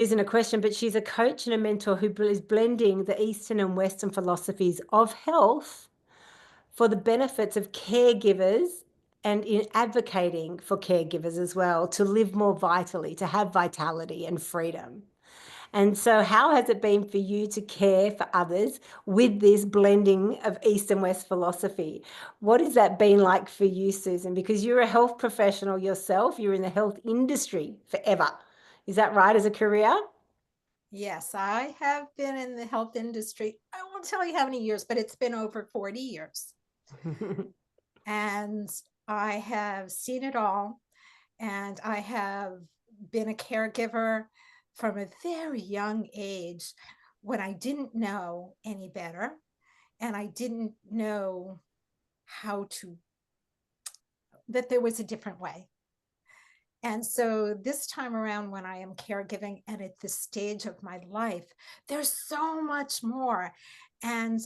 isn't a question, but she's a coach and a mentor who is blending the Eastern and Western philosophies of health for the benefits of caregivers and in advocating for caregivers as well to live more vitally, to have vitality and freedom. And so, how has it been for you to care for others with this blending of East and West philosophy? What has that been like for you, Susan? Because you're a health professional yourself, you're in the health industry forever. Is that right, as a career? Yes, I have been in the health industry. I won't tell you how many years, but it's been over 40 years. And I have seen it all. And I have been a caregiver from a very young age when I didn't know any better and I didn't know how to, that there was a different way. And so this time around, when I am caregiving and at this stage of my life, there's so much more. And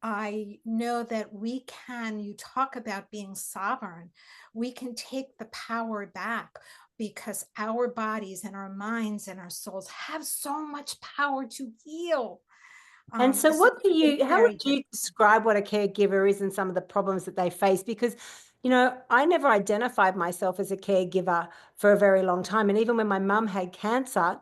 I know that we can, you talk about being sovereign, we can take the power back because our bodies and our minds and our souls have so much power to heal. And so, So what do it's you, how would very you different. describe what a caregiver is and some of the problems that they face? Because, I never identified myself as a caregiver for a very long time. And even when my mum had cancer,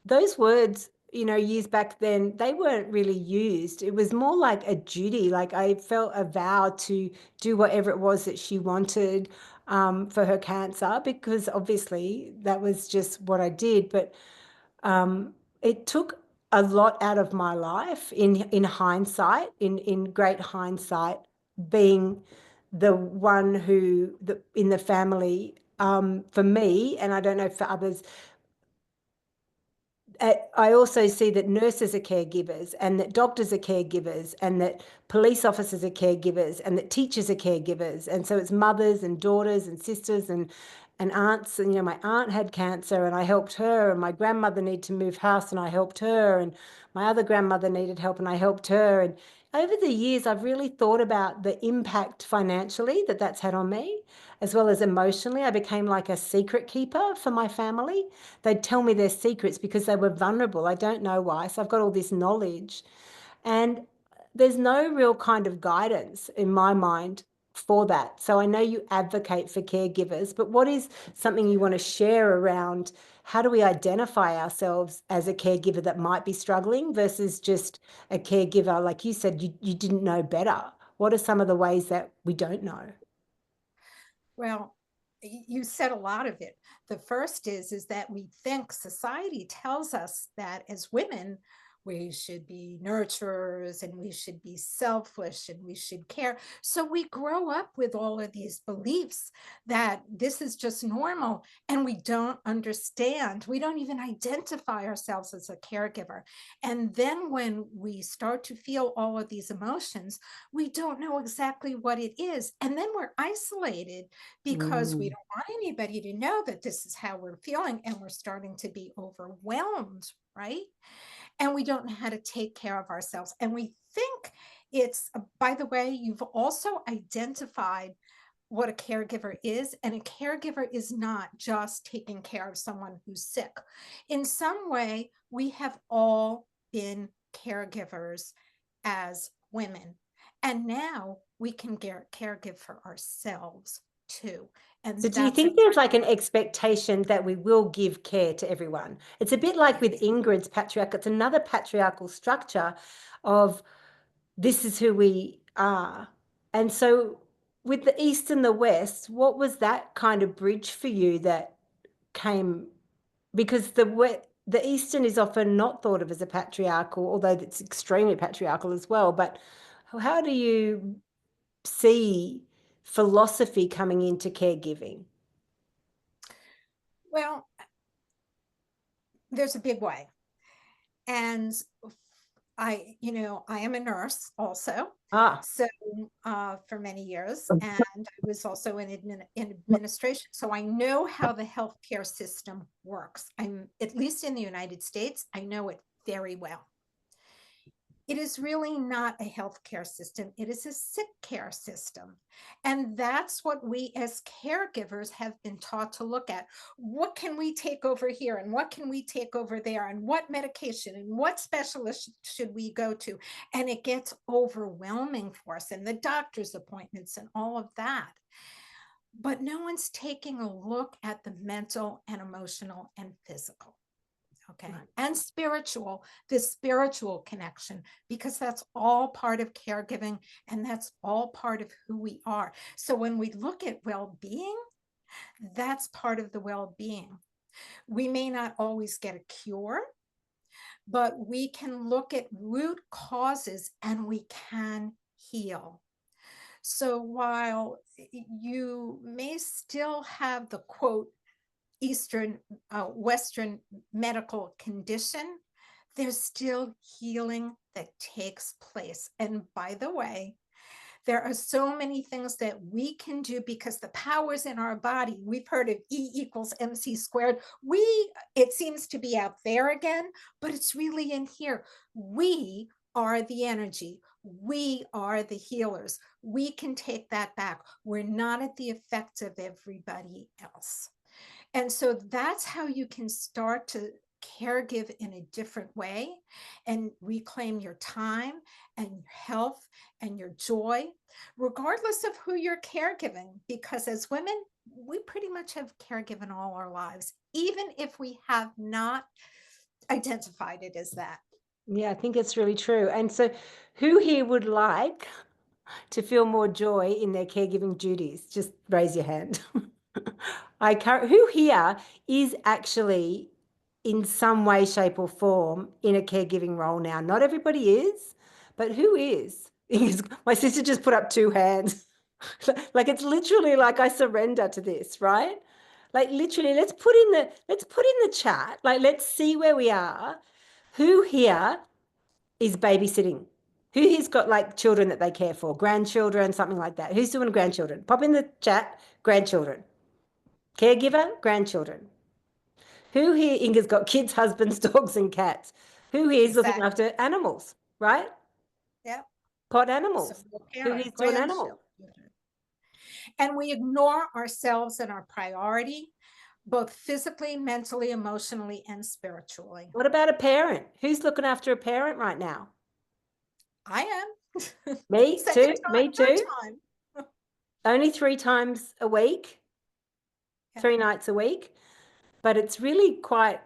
those words, years back then, they weren't really used. It was more like a duty. Like I felt a vow to do whatever it was that she wanted for her cancer, because obviously that was just what I did. But it took a lot out of my life in hindsight, in great hindsight, being the one who in the family, for me, and I don't know for others. I also see that nurses are caregivers and that doctors are caregivers and that police officers are caregivers and that teachers are caregivers. And so it's mothers and daughters and sisters and aunts. And, my aunt had cancer and I helped her, and my grandmother needed to move house and I helped her, and my other grandmother needed help and I helped her. And over the years, I've really thought about the impact financially that that's had on me, as well as emotionally. I became like a secret keeper for my family. They'd tell me their secrets because they were vulnerable. I don't know why. So I've got all this knowledge. And there's no real kind of guidance in my mind for that. So I know you advocate for caregivers, but what is something you want to share around how do we identify ourselves as a caregiver that might be struggling versus just a caregiver, like you said, you didn't know better? What are some of the ways that we don't know? Well, you said a lot of it. The first is that we think society tells us that as women, we should be nurturers and we should be selfish and we should care. So we grow up with all of these beliefs that this is just normal and we don't understand. We don't even identify ourselves as a caregiver. And then when we start to feel all of these emotions, we don't know exactly what it is. And then we're isolated because we Mm. don't want anybody to know that this is how we're feeling and we're starting to be overwhelmed, right? And we don't know how to take care of ourselves. And we think it's, by the way, you've also identified what a caregiver is. And a caregiver is not just taking care of someone who's sick. In some way, we have all been caregivers as women. And now we can caregive for ourselves too. So And do you that's think there's like an expectation that we will give care to everyone? It's a bit like with yes. Ingrid's patriarch. It's another patriarchal structure of this is who we are. And so with the East and the West, what was that kind of bridge for you that came? Because the Eastern is often not thought of as a patriarchal, although it's extremely patriarchal as well. But how do you see philosophy coming into caregiving? Well, there's a big way. And I am a nurse also. Ah. So for many years, and I was also in administration. So I know how the healthcare system works. I'm at least in the United States, I know it very well. It is really not a healthcare system. It is a sick care system. And that's what we as caregivers have been taught to look at. What can we take over here? And what can we take over there? And what medication and what specialist should we go to? And it gets overwhelming for us, and the doctor's appointments and all of that. But no one's taking a look at the mental and emotional and physical. Okay. Right. And spiritual, this spiritual connection, because that's all part of caregiving and that's all part of who we are. So when we look at well being, that's part of the well being. We may not always get a cure, but we can look at root causes and we can heal. So while you may still have the quote, Eastern, Western medical condition, there's still healing that takes place. And by the way, there are so many things that we can do because the powers in our body, we've heard of E equals MC squared. It seems to be out there again, but it's really in here. We are the energy. We are the healers. We can take that back. We're not at the effects of everybody else. And so that's how you can start to caregive in a different way and reclaim your time and your health and your joy, regardless of who you're caregiving. Because as women, we pretty much have caregiven all our lives, even if we have not identified it as that. Yeah, I think it's really true. And so, who here would like to feel more joy in their caregiving duties? Just raise your hand. Who here is actually in some way, shape, or form in a caregiving role now? Not everybody is, but who is? My sister just put up two hands. Like it's literally like I surrender to this, right? Like literally, let's put in the chat. Like let's see where we are. Who here is babysitting? Who here's got like children that they care for, grandchildren, something like that? Who's doing grandchildren? Pop in the chat, grandchildren. Caregiver, grandchildren. Who here, Inga's got kids, husbands, dogs, and cats? Who here is looking Exactly. after animals, right? Yep. Pot So animals. we'll Who parent here's doing animals? grandchildren. And we ignore ourselves and our priority, both physically, mentally, emotionally, and spiritually. What about a parent? Who's looking after a parent right now? I am. Me Second too. time, Me third too. time. Only 3 times a week, Yeah. 3 nights a week. But it's really quite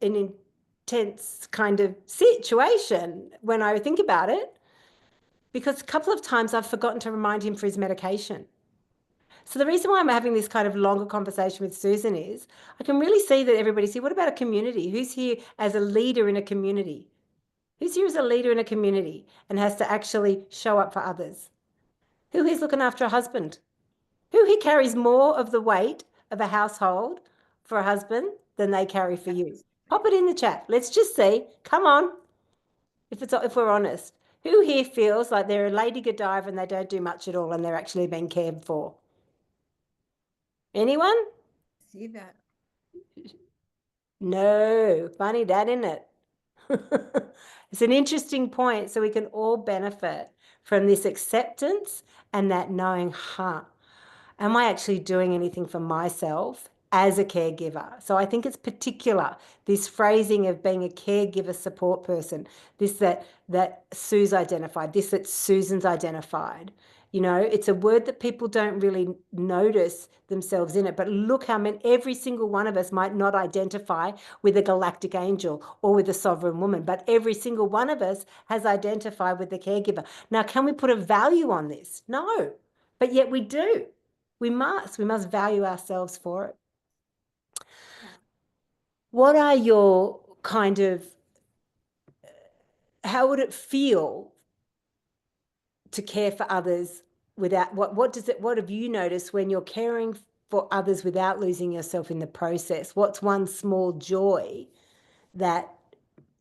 an intense kind of situation when I think about it, because a couple of times I've forgotten to remind him for his medication. So the reason why I'm having this kind of longer conversation with Susan is I can really see that everybody's here. What about a community? Who's here as a leader in a community? Who's here as a leader in a community and has to actually show up for others? Who here's looking after a husband? Who here carries more of the weight of a household for a husband than they carry for you? Pop it in the chat. Let's just see. Come on. If we're honest, who here feels like they're a Lady Godiva and they don't do much at all and they're actually being cared for? Anyone? See that. No. Funny that, isn't it? It's an interesting point. So we can all benefit from this acceptance and that knowing, am I actually doing anything for myself as a caregiver? So I think it's particular, this phrasing of being a caregiver support person, this that Sue's identified, this that Susan's identified. You know, it's a word that people don't really notice themselves in it. But look how many, every single one of us might not identify with a galactic angel or with a sovereign woman, but every single one of us has identified with the caregiver. Now, can we put a value on this? No, but yet we do. We must value ourselves for it. Yeah. What are your kind of, how would it feel to care for others without, what have you noticed when you're caring for others without losing yourself in the process? What's one small joy that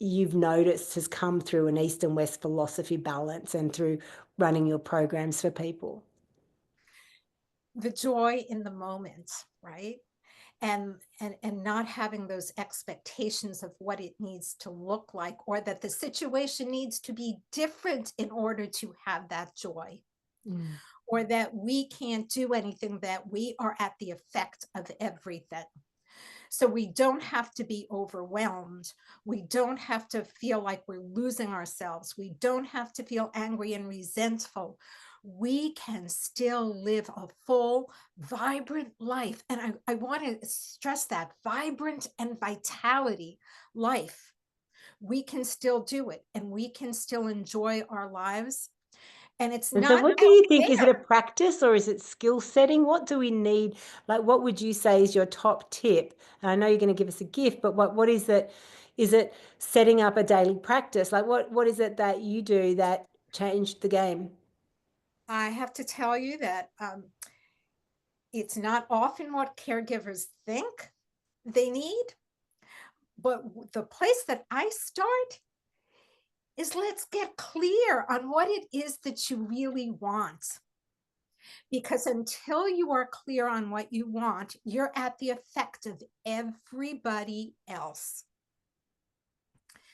you've noticed has come through an East and West philosophy balance and through running your programs for people? The joy in the moment, right? and not having those expectations of what it needs to look like, or that the situation needs to be different in order to have that joy, Mm. or that we can't do anything, that we are at the effect of everything. So we don't have to be overwhelmed. We don't have to feel like we're losing ourselves. We don't have to feel angry and resentful. We can still live a full, vibrant life. And I want to stress that vibrant and vitality life. We can still do it, and we can still enjoy our lives. And it's And so not what do out you think? Is it a there. practice or is it skill setting? What do we need? Like, what would you say is your top tip? And I know you're going to give us a gift, but what is it? Is it setting up a daily practice? Like, what is it that you do that changed the game? I have to tell you that it's not often what caregivers think they need, but the place that I start is, let's get clear on what it is that you really want. Because until you are clear on what you want, you're at the effect of everybody else.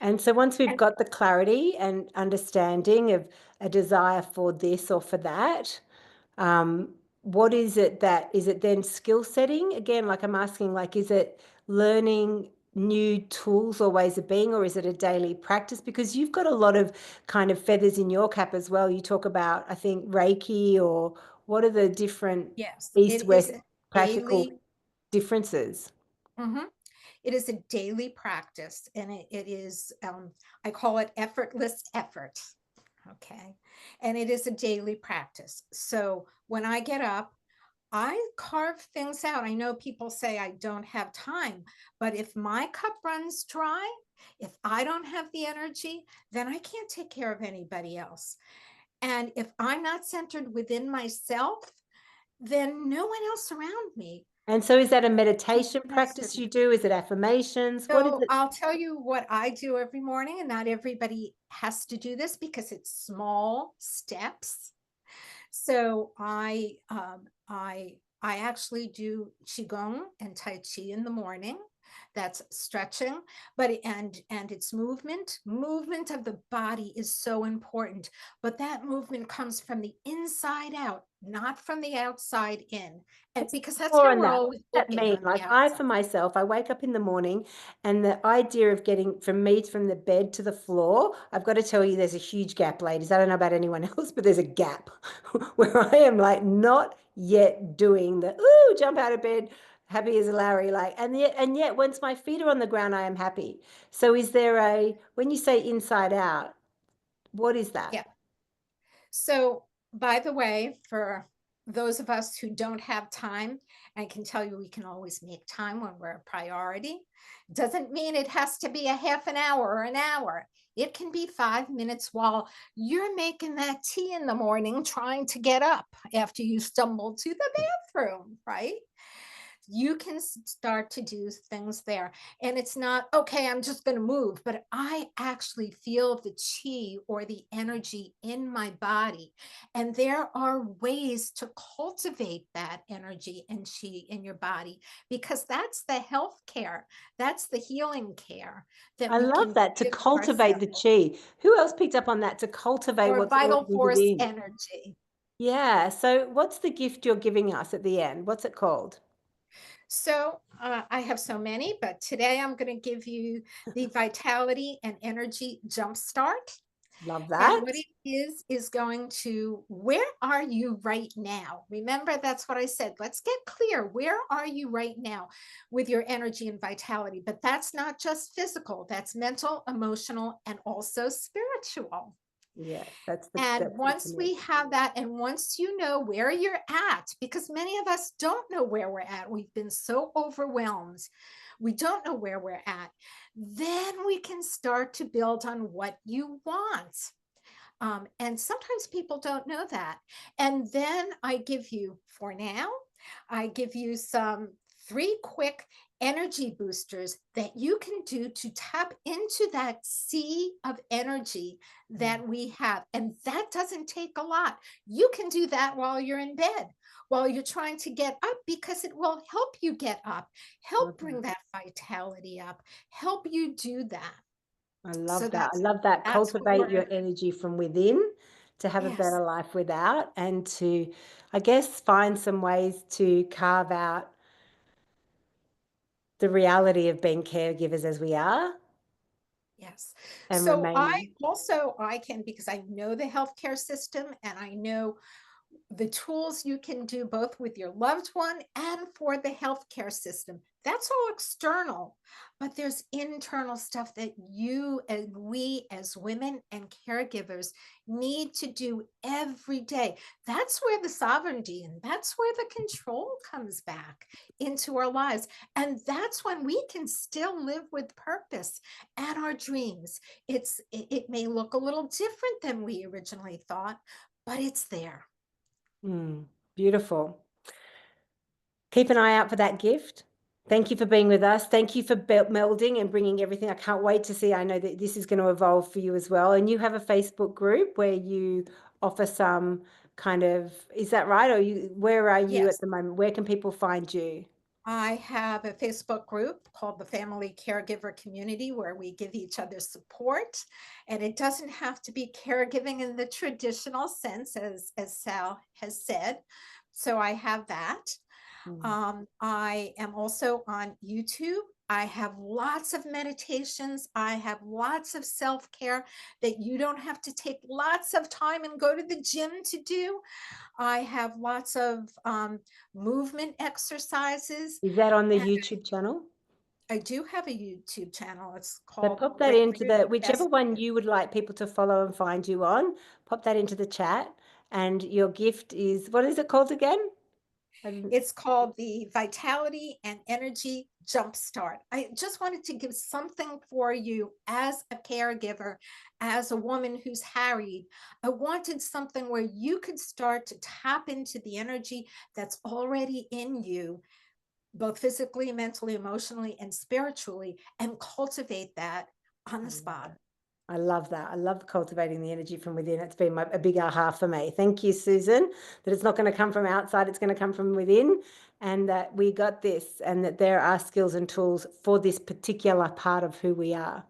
And so once we've And got the clarity and understanding of a desire for this or for that, what is it that is it then skill setting again? Like I'm asking, like, is it learning new tools or ways of being, or is it a daily practice? Because you've got a lot of kind of feathers in your cap as well. You talk about, I think, Reiki, or what are the different yes, east it is west a practical daily, differences? mhm, it is a daily practice, and it is, I call it effortless effort. Okay. And it is a daily practice. So when I get up, I carve things out. I know people say I don't have time, but if my cup runs dry, if I don't have the energy, then I can't take care of anybody else. And if I'm not centered within myself, then no one else around me And so is that a can meditation have practice you service. do? Is it affirmations? What is So it? I'll tell you what I do every morning, and not everybody has to do this because it's small steps. So I actually do qigong and tai chi in the morning. That's stretching, but and it's movement. Movement of the body is so important, but that movement comes from the inside out, not from the outside in. And because that's More how on we're that. always What does that looking mean? on the Like I, outside. for myself, I wake up in the morning and the idea of getting from me from the bed to the floor, I've got to tell you, there's a huge gap, ladies. I don't know about anyone else, but there's a gap where I am like not yet doing the ooh, jump out of bed, happy as a Larry, like, and yet once my feet are on the ground, I am happy. So is there a, when you say inside out, what is that? Yeah. So, by the way, for those of us who don't have time, I can tell you we can always make time when we're a priority. Doesn't mean it has to be a half an hour or an hour. It can be 5 minutes while you're making that tea in the morning, trying to get up after you stumbled to the bathroom, right? You can start to do things there. And it's not, okay, I'm just going to move, but I actually feel the chi or the energy in my body. And there are ways to cultivate that energy and chi in your body, because that's the health care, that's the healing care that I we love can that, to give cultivate the ourselves, chi. Who else picked up on that? To cultivate or what's vital already force within. energy. Yeah. So what's the gift you're giving us at the end? What's it called? So I have so many, but today I'm going to give you the Vitality and Energy Jumpstart. Love And that. what it is going to, where are you right now? Remember, that's what I said. Let's get clear. Where are you right now with your energy and vitality? But that's not just physical, that's mental, emotional, and also spiritual. Yeah, that's And the once we connection. have that, and once you know where you're at, because many of us don't know where we're at, we've been so overwhelmed, we don't know where we're at, then we can start to build on what you want. And sometimes people don't know that. And then I give you, for now, I give you some 3 quick energy boosters that you can do to tap into that sea of energy Mm. that we have. And that doesn't take a lot. You can do that while you're in bed, while you're trying to get up, because it will help you get up, help Love bring that. that vitality up, help you do that. I So love that. I love that. that's what Cultivate we're your energy from within to have a yes, better life without, and to, I guess, find some ways to carve out the reality of being caregivers as we are yes. and So I remaining. also I can, because I know the healthcare system and I know the tools you can do both with your loved one and for the healthcare system. That's all external, but there's internal stuff that you and we as women and caregivers need to do every day. That's where the sovereignty and that's where the control comes back into our lives. And that's when we can still live with purpose and our dreams. It may look a little different than we originally thought, but it's there. Mm, beautiful. Keep an eye out for that gift. Thank you for being with us. Thank you for melding and bringing everything. I can't wait to see. I know that this is going to evolve for you as well. And you have a Facebook group where you offer some kind of, is that right? Or where are you at Yes, the moment? Where can people find you? I have a Facebook group called the Family Caregiver Community where we give each other support. And it doesn't have to be caregiving in the traditional sense, as Sal has said. So I have that. Mm. I am also on YouTube. I have lots of meditations. I have lots of self care that you don't have to take lots of time and go to the gym to do. I have lots of movement exercises. Is that on the And YouTube channel? I do have a YouTube channel. It's So called pop that into Breakthrough the, whichever Best. one you would like people to follow and find you on, pop that into the chat. And your gift is, what is it called again? I didn't, It's called the Vitality and Energy Jumpstart. I just wanted to give something for you as a caregiver, as a woman who's harried. I wanted something where you could start to tap into the energy that's already in you, both physically, mentally, emotionally, and spiritually, and cultivate that on I the love spot. that. I love that. I love cultivating the energy from within. It's been a big aha for me. Thank you, Susan, that it's not going to come from outside, it's going to come from within, and that we got this, and that there are skills and tools for this particular part of who we are.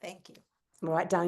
Thank you. All right, done.